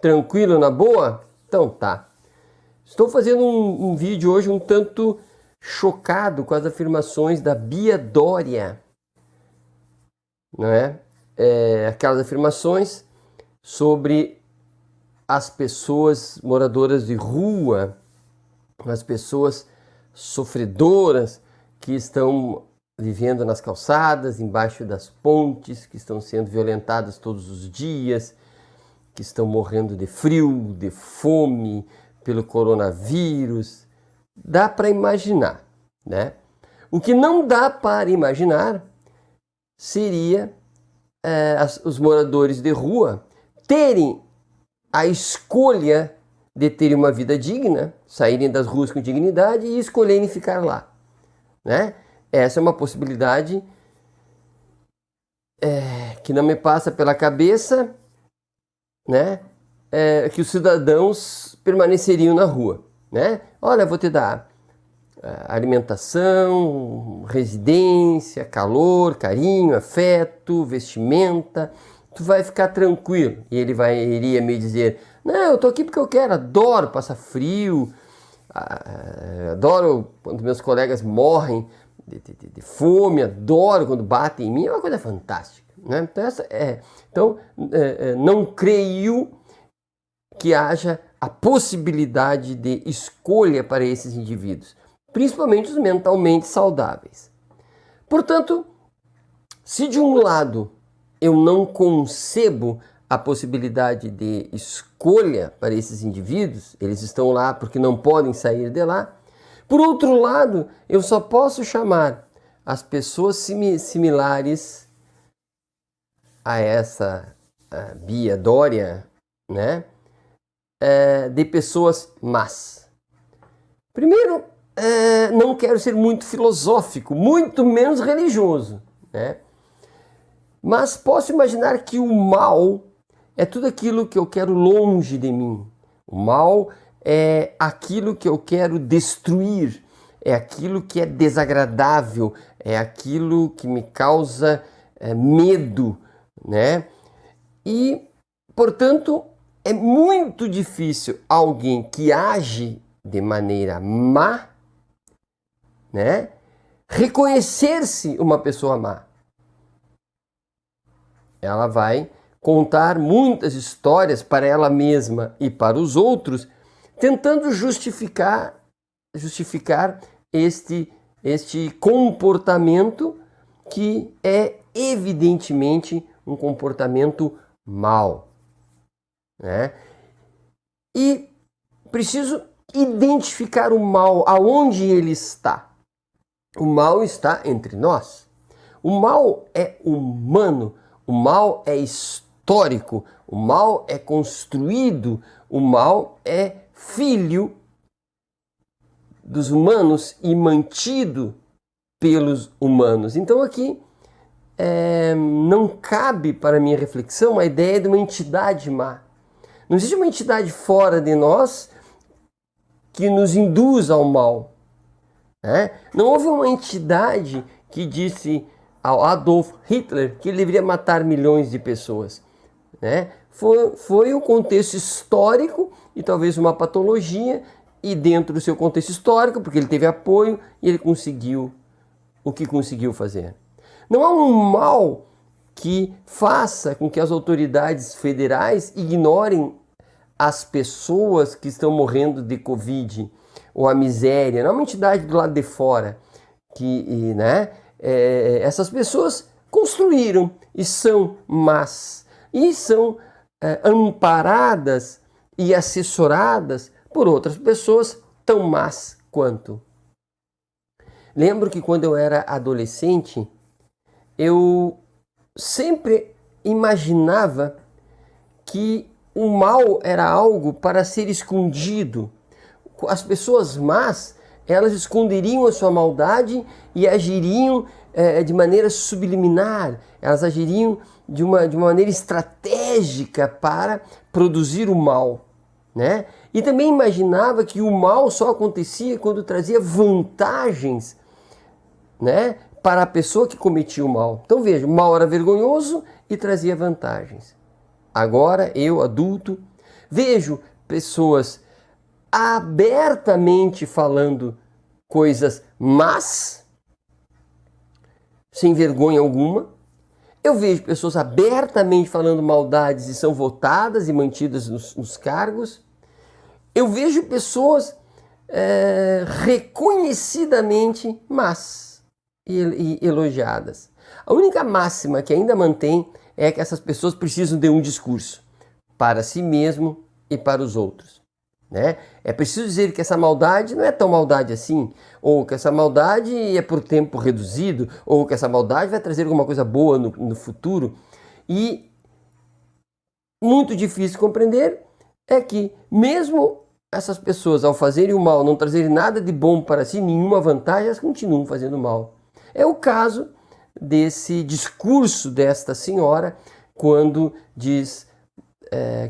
Tranquilo, na boa? Então tá. Estou fazendo um vídeo hoje um tanto chocado com as afirmações da Bia Dória, não é? Aquelas afirmações sobre as pessoas moradoras de rua, as pessoas sofredoras que estão vivendo nas calçadas, embaixo das pontes, que estão sendo violentadas todos os dias, que estão morrendo de frio, de fome, pelo coronavírus. Dá para imaginar, né? O que não dá para imaginar seria os moradores de rua terem a escolha de terem uma vida digna, saírem das ruas com dignidade e escolherem ficar lá, né? Essa é uma possibilidade que não me passa pela cabeça, né? Que os cidadãos permaneceriam na rua, né? Olha, vou te dar alimentação, residência, calor, carinho, afeto, vestimenta, tu vai ficar tranquilo. E ele iria me dizer, não, eu tô aqui porque eu quero, adoro passar frio, adoro quando meus colegas morrem de fome, adoro quando batem em mim, é uma coisa fantástica, né? Então, não creio que haja a possibilidade de escolha para esses indivíduos, principalmente os mentalmente saudáveis. Portanto, se de um lado eu não concebo a possibilidade de escolha para esses indivíduos, eles estão lá porque não podem sair de lá, por outro lado, eu só posso chamar as pessoas similares a essa Bia Dória, né, de pessoas más. Primeiro, não quero ser muito filosófico, muito menos religioso, né? Mas posso imaginar que o mal é tudo aquilo que eu quero longe de mim. O mal é aquilo que eu quero destruir, é aquilo que é desagradável, é aquilo que me causa medo, né? E, portanto, é muito difícil alguém que age de maneira má, né, reconhecer-se uma pessoa má. Ela vai contar muitas histórias para ela mesma e para os outros, tentando justificar este comportamento que é evidentemente um comportamento mau, né? E preciso identificar o mal, aonde ele está. O mal está entre nós. O mal é humano, o mal é histórico, o mal é construído, o mal é filho dos humanos e mantido pelos humanos. Então aqui não cabe para a minha reflexão a ideia de uma entidade má. Não existe uma entidade fora de nós que nos induz ao mal, né? Não houve uma entidade que disse ao Adolf Hitler que ele deveria matar milhões de pessoas, né? Foi um contexto histórico e talvez uma patologia, e dentro do seu contexto histórico, porque ele teve apoio e ele conseguiu o que conseguiu fazer. Não há um mal que faça com que as autoridades federais ignorem as pessoas que estão morrendo de Covid ou a miséria. Não é uma entidade do lado de fora que, né, essas pessoas construíram e são más e são amparadas e assessoradas por outras pessoas tão más quanto. Lembro que quando eu era adolescente, eu sempre imaginava que o mal era algo para ser escondido. As pessoas más, elas esconderiam a sua maldade e agiriam de maneira subliminar, elas agiriam de uma maneira estratégica para produzir o mal, né? E também imaginava que o mal só acontecia quando trazia vantagens, né, para a pessoa que cometia o mal. Então veja, o mal era vergonhoso e trazia vantagens. Agora, eu, adulto, Vejo pessoas abertamente falando coisas más, sem vergonha alguma. Eu vejo pessoas abertamente falando maldades e são votadas e mantidas nos cargos. Eu vejo pessoas reconhecidamente más e elogiadas. A única máxima que ainda mantém é que essas pessoas precisam de um discurso para si mesmo e para os outros, né? É preciso dizer que essa maldade não é tão maldade assim, ou que essa maldade é por tempo reduzido, ou que essa maldade vai trazer alguma coisa boa no futuro. E muito difícil de compreender é que mesmo essas pessoas, ao fazerem o mal, não trazerem nada de bom para si, nenhuma vantagem, elas continuam fazendo mal. É o caso desse discurso desta senhora, quando diz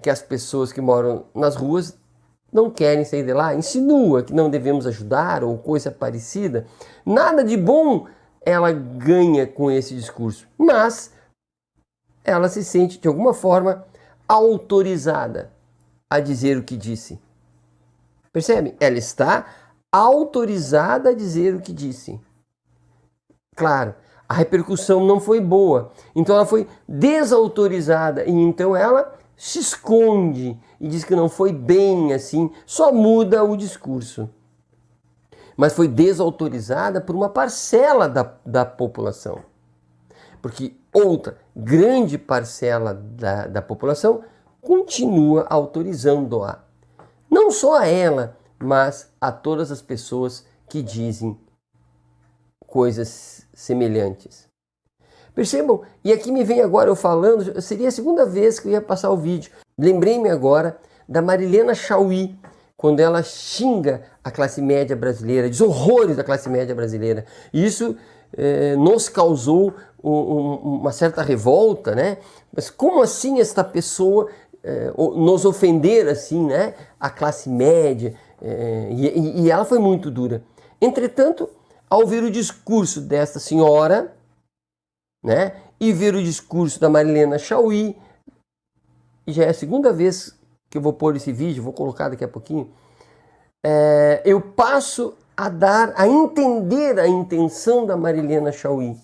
que as pessoas que moram nas ruas não querem sair de lá, insinua que não devemos ajudar ou coisa parecida. Nada de bom ela ganha com esse discurso, mas ela se sente de alguma forma autorizada a dizer o que disse. Percebe? Ela está autorizada a dizer o que disse. Claro, a repercussão não foi boa, então ela foi desautorizada e então ela se esconde e diz que não foi bem assim, só muda o discurso. Mas foi desautorizada por uma parcela da população. Porque outra grande parcela da população continua autorizando-a. Não só a ela, mas a todas as pessoas que dizem coisas semelhantes. Percebam? E aqui me vem agora eu falando, seria a segunda vez que eu ia passar o vídeo. Lembrei-me agora da Marilena Chaui, quando ela xinga a classe média brasileira, diz horrores da classe média brasileira. E isso nos causou uma certa revolta, né? Mas como assim esta pessoa nos ofender assim, né? A classe média, e ela foi muito dura. Entretanto, ao ouvir o discurso desta senhora, né, e ver o discurso da Marilena Chaui, e já é a segunda vez que eu vou pôr esse vídeo, vou colocar daqui a pouquinho, eu passo a entender a intenção da Marilena Chaui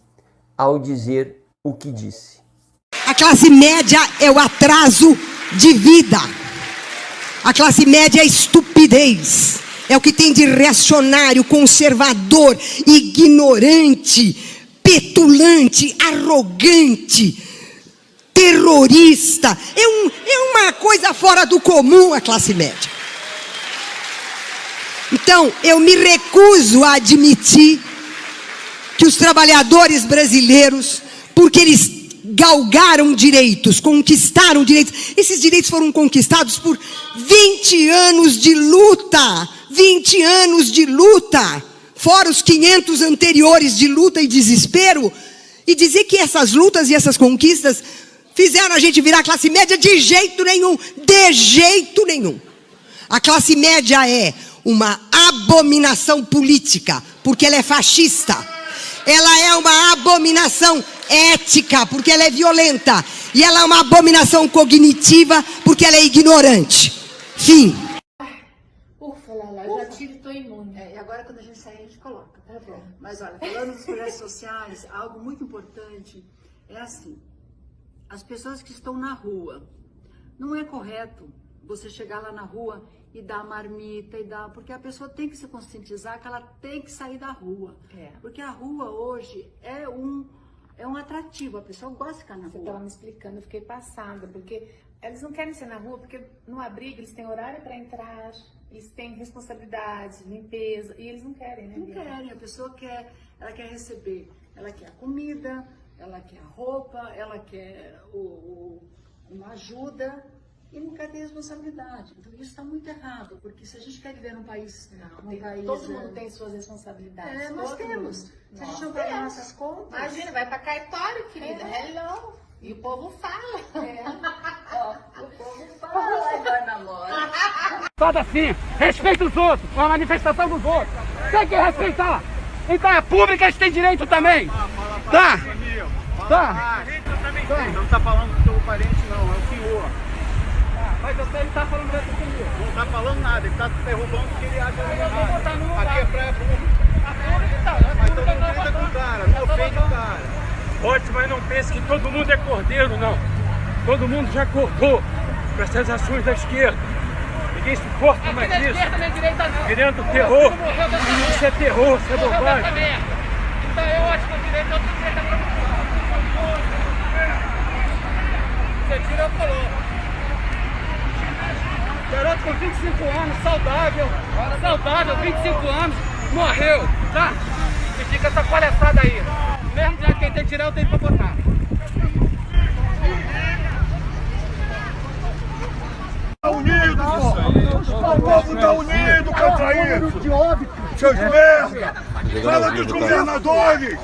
ao dizer o que disse. A classe média é o atraso de vida. A classe média é a estupidez. É o que tem de reacionário, conservador, ignorante, petulante, arrogante, terrorista. É uma coisa fora do comum a classe média. Então, eu me recuso a admitir que os trabalhadores brasileiros, porque eles galgaram direitos, conquistaram direitos, esses direitos foram conquistados por 20 anos de luta, 20 anos de luta, fora os 500 anteriores de luta e desespero, e dizer que essas lutas e essas conquistas fizeram a gente virar classe média de jeito nenhum, de jeito nenhum. A classe média é uma abominação política, porque ela é fascista. Ela é uma abominação ética, porque ela é violenta. E ela é uma abominação cognitiva, porque ela é ignorante. Fim. Ufa, Lala, já tive, tô imune. E agora quando a gente sair, a gente coloca, tá bom? Mas olha, falando dos projetos sociais, algo muito importante é assim, as pessoas que estão na rua, não é correto você chegar lá na rua e dar marmita e dar, porque a pessoa tem que se conscientizar que ela tem que sair da rua. Porque a rua hoje é um atrativo, a pessoa gosta de ficar na rua. Você estava me explicando, eu fiquei passada, porque eles não querem ser na rua, porque no abrigo eles têm horário para entrar, eles têm responsabilidade, limpeza, e eles não querem, né? Não querem, a pessoa ela quer receber, ela quer a comida, ela quer a roupa, ela quer uma ajuda, e não quer ter responsabilidade. Então isso está muito errado, porque se a gente quer viver num país... Todo mundo tem suas responsabilidades. Nós temos. Se a gente não pagar nossas contas... Imagina, vai para cartório, querida. Hello! E o povo fala. O povo fala, agora namora. Fala assim, respeita os outros, com a manifestação dos outros. Tem que respeitar. Então é pública, eles têm direito também. Tá? Tá? Não tá falando do teu parente não, é o senhor. Mas você ele tá falando dessa comigo. Não tá falando nada, ele tá derrubando porque ele acha Eu vou botar no errado. Aqui é praia pública. Mas então não grita com o cara, não ofende o cara. Ótimo, mas não pense que todo mundo é cordeiro, não. Todo mundo já acordou para essas ações da esquerda. Ninguém suporta mais isso. Esquerda, nem direita, não. Querendo terror. Isso é terror, isso é bobagem. Então eu acho que a direita é outra direita pra você tira, eu coloco. Garoto com 25 anos, saudável, 25 anos, morreu, tá? E fica essa palhaçada aí. Mesmo já quem tem que tirar, eu tenho pra botar. Tá unido, o povo tá unido contra isso. Seus merda! Fala dos governadores!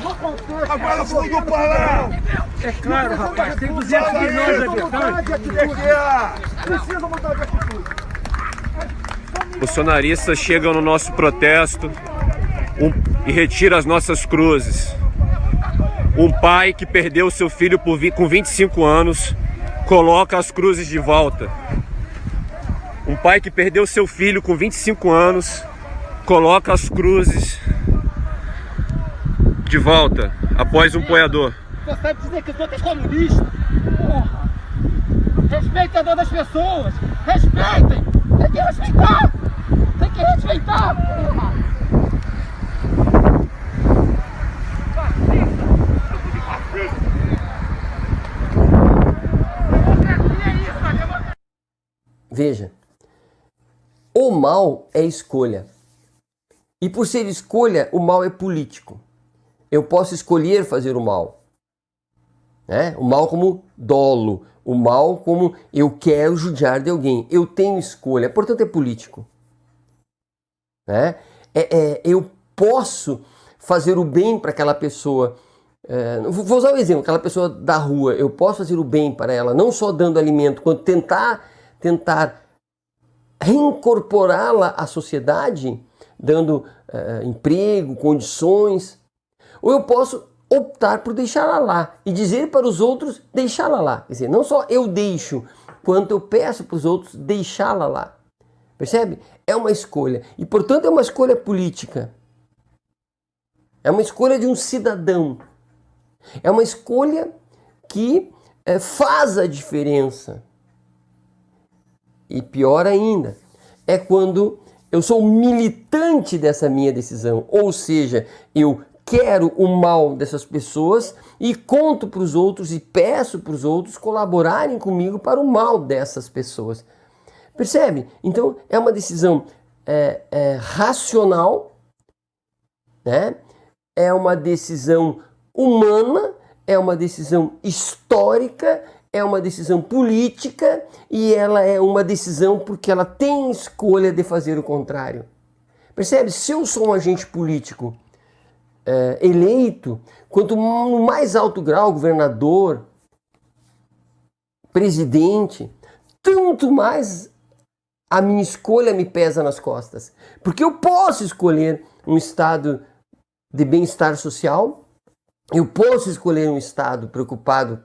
Agora foi do Pará! É claro, rapaz, tem 200 milhões de habitantes. Precisa mudar de atitude. Bolsonaristas chegam no nosso protesto e retiram as nossas cruzes. Um pai que perdeu seu filho com 25 anos coloca as cruzes de volta. Um pai que perdeu seu filho com 25 anos coloca as cruzes de volta após um apoiador. Você sabe dizer que os outros comunistas? Porra! Respeita a dor das pessoas! Respeitem! Tem que respeitar! Tem que respeitar! Porra! Veja, o mal é escolha. E por ser escolha, o mal é político. Eu posso escolher fazer o mal. Né? O mal como dolo, o mal como eu quero judiar de alguém. Eu tenho escolha, portanto é político. Né? Eu posso fazer o bem para aquela pessoa. Vou usar um exemplo, aquela pessoa da rua. Eu posso fazer o bem para ela, não só dando alimento, quanto tentar reincorporá-la à sociedade, dando emprego, condições. Ou eu posso optar por deixá-la lá e dizer para os outros deixá-la lá. Quer dizer, não só eu deixo, quanto eu peço para os outros deixá-la lá. Percebe? É uma escolha. E, portanto, é uma escolha política. É uma escolha de um cidadão. É uma escolha que faz a diferença. E pior ainda, é quando eu sou militante dessa minha decisão. Ou seja, eu quero o mal dessas pessoas e conto para os outros e peço para os outros colaborarem comigo para o mal dessas pessoas. Percebe? Então é uma decisão racional, né? É uma decisão humana, é uma decisão histórica, é uma decisão política e ela é uma decisão porque ela tem escolha de fazer o contrário. Percebe? Se eu sou um agente político eleito, quanto no mais alto grau, governador, presidente, tanto mais a minha escolha me pesa nas costas. Porque eu posso escolher um estado de bem-estar social, eu posso escolher um estado preocupado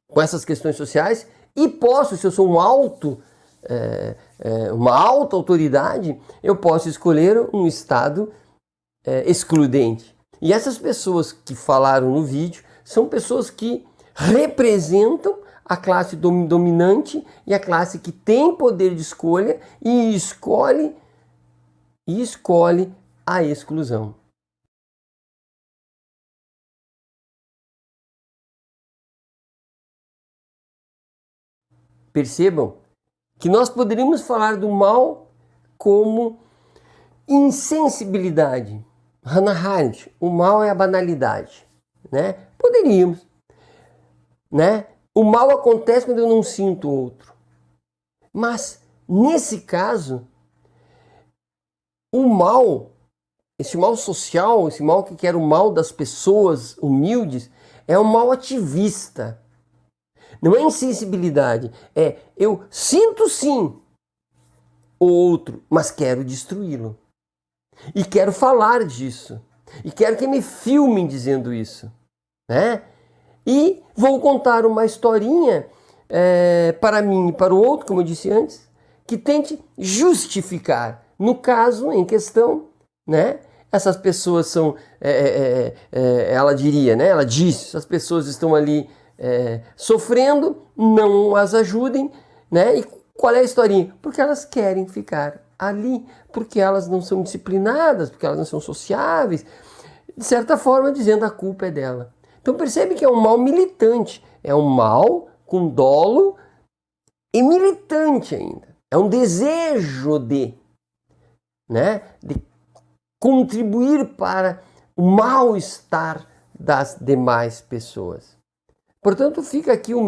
com essas questões sociais e posso, se eu sou uma alta autoridade, eu posso escolher um estado excludente. E essas pessoas que falaram no vídeo são pessoas que representam a classe dominante e a classe que tem poder de escolha e escolhe a exclusão. Percebam que nós poderíamos falar do mal como insensibilidade. Hannah Arendt, o mal é a banalidade, né? Poderíamos, né? O mal acontece quando eu não sinto o outro. Mas, nesse caso, o mal, esse mal social, esse mal que quer o mal das pessoas humildes, é um mal ativista. Não é insensibilidade, eu sinto sim o outro, mas quero destruí-lo. E quero falar disso. E quero que me filmem dizendo isso, né? E vou contar uma historinha para mim e para o outro, como eu disse antes, que tente justificar. No caso em questão, né, essas pessoas são, ela diria, né, ela disse, essas pessoas estão ali sofrendo, não as ajudem, né, e qual é a historinha? Porque elas querem ficar ali, porque elas não são disciplinadas, porque elas não são sociáveis, de certa forma dizendo a culpa é dela. Então percebe que é um mal militante, é um mal com dolo e militante ainda. É um desejo de contribuir para o mal-estar das demais pessoas. Portanto, fica aqui a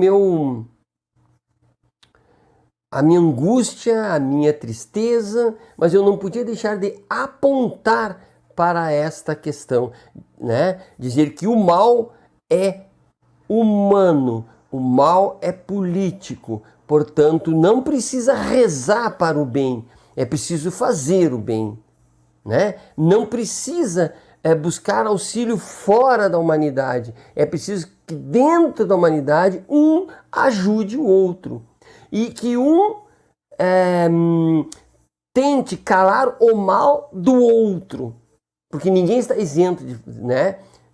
minha angústia, a minha tristeza, mas eu não podia deixar de apontar para esta questão, né? Dizer que o mal é humano, o mal é político, portanto não precisa rezar para o bem, é preciso fazer o bem, né? Não precisa buscar auxílio fora da humanidade, é preciso que dentro da humanidade um ajude o outro e que um tente calar o mal do outro, porque ninguém está isento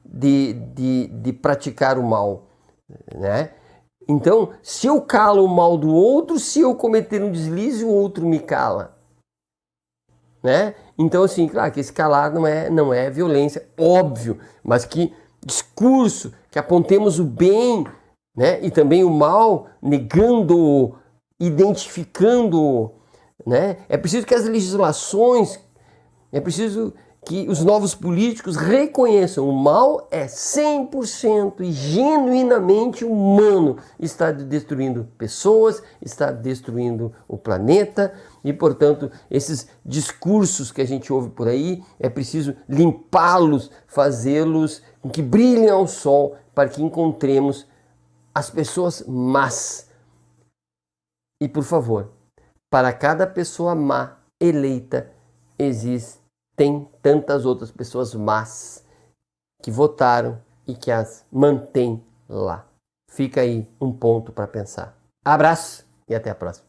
de praticar o mal, né? Então, se eu calo o mal do outro, se eu cometer um deslize, o outro me cala, né? Então, assim, claro que esse calar não é violência, óbvio, mas que discurso, que apontemos o bem, né? E também o mal, negando-o, identificando-o, né? É preciso que as legislações, é preciso que os novos políticos reconheçam o mal é 100% e genuinamente humano. Está destruindo pessoas, está destruindo o planeta e, portanto, esses discursos que a gente ouve por aí, é preciso limpá-los, fazê-los com que brilhem ao sol para que encontremos as pessoas más. E, por favor, para cada pessoa má eleita, tem tantas outras pessoas más que votaram e que as mantém lá. Fica aí um ponto para pensar. Abraço e até a próxima.